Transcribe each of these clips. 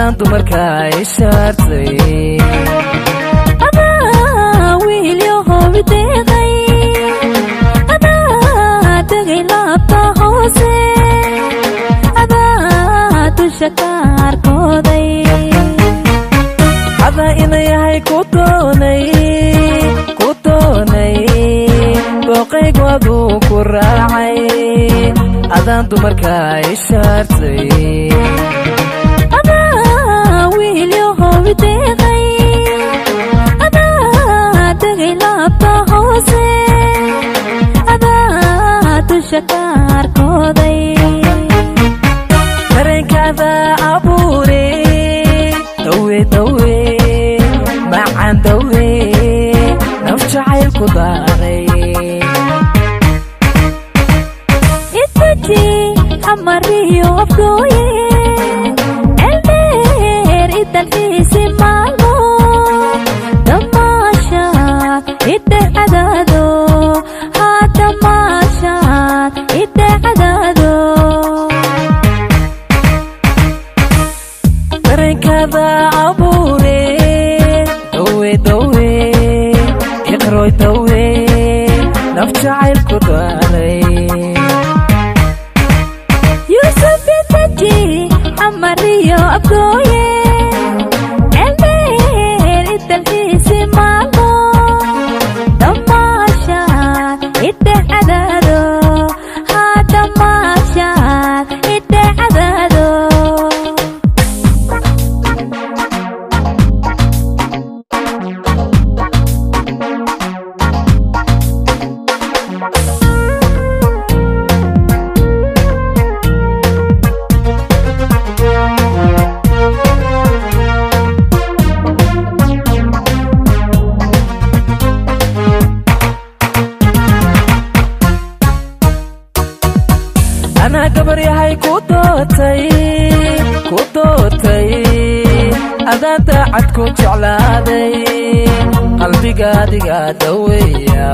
adaan dumarka ishaartay adaa wiil yahow deeqay adaa tegay laabta hoose adaa dusha ka arkooday adaa inayahay ku doonay booqaygu aduu ku raacay adaan dumarka ishaartay adaa wiil yahow deeqay adaa tegay laabta hoose adaa dusha ka arkooday dareenkaada abuure dawe macaan dawe naf jacaylku daaray amariyo afgooye eldeer idalxiisi maalmo damaashaad idecadaado haa damaashaad idecadaado dareenkaada abuure dawe iqroy dawe naf jacaylku daaray amariyo afgooye eldeer idalxiisi maalmo damaashaad idecadaado haa damaashaad idecadaado أنا قبر ياهي كوتوتي أذا داعتكو جعلادي قلبي قادي قادوية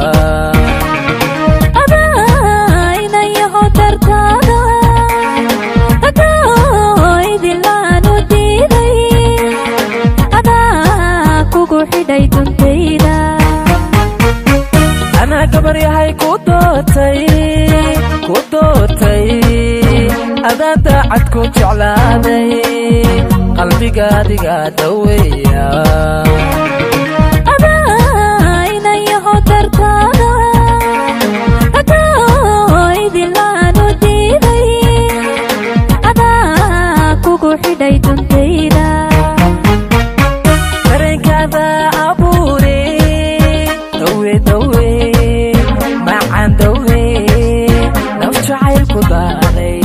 أذا إنا يهو ترتادا أذا إذي لانو ديدي أذا كوكو حداي تنتيدا أنا قبر ياهي كوتوتي أذا داعتكو جعلادي قلبي قادي قادوية أذا إنا يهو ترتادا أذا إذي لانو ديدي أذا كوكو حداي تنتيدا dareenkaada abuure dawe macaan dawe naf jacaylku daaray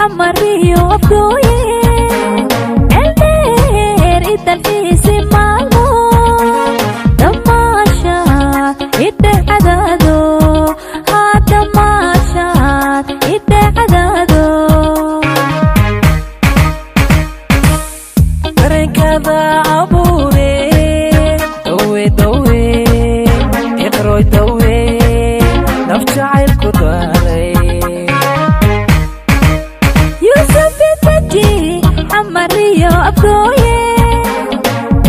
amariyo afgooye eldeer idalxiisi maalmo damaashaad idecadaado haa damaashaad idecadaado dareenkaada abuure dawe iqroy dawe naf jacaylku daaray amariyo afgooye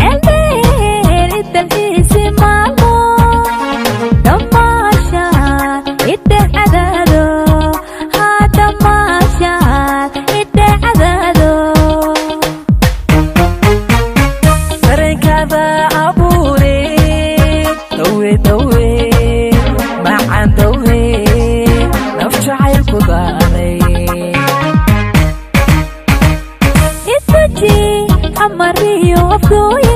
eldeer idalxiisi maalmo damaashaad idecadaado haa damaashaad idecadaado dareenkaada abuure dawe macaan dawe naf jacaylku daaray amariyo afgooye